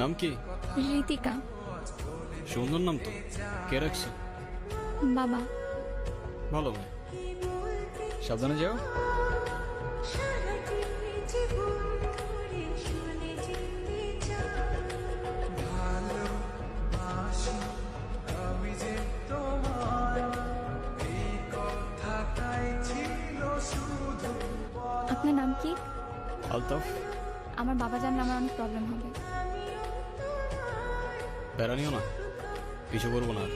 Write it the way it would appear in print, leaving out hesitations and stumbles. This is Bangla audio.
নাম কি? ঋতিকা। সুন্দর নাম তো, কে রাখছে? বাবা। ভালো ভাই, সাবধানে যাও। আপনার নাম কি? আলতাফ। আমার বাবা জানলে আমার অনেক প্রবলেম হবে। প্যারা নিও না, কিছু করবো না আর।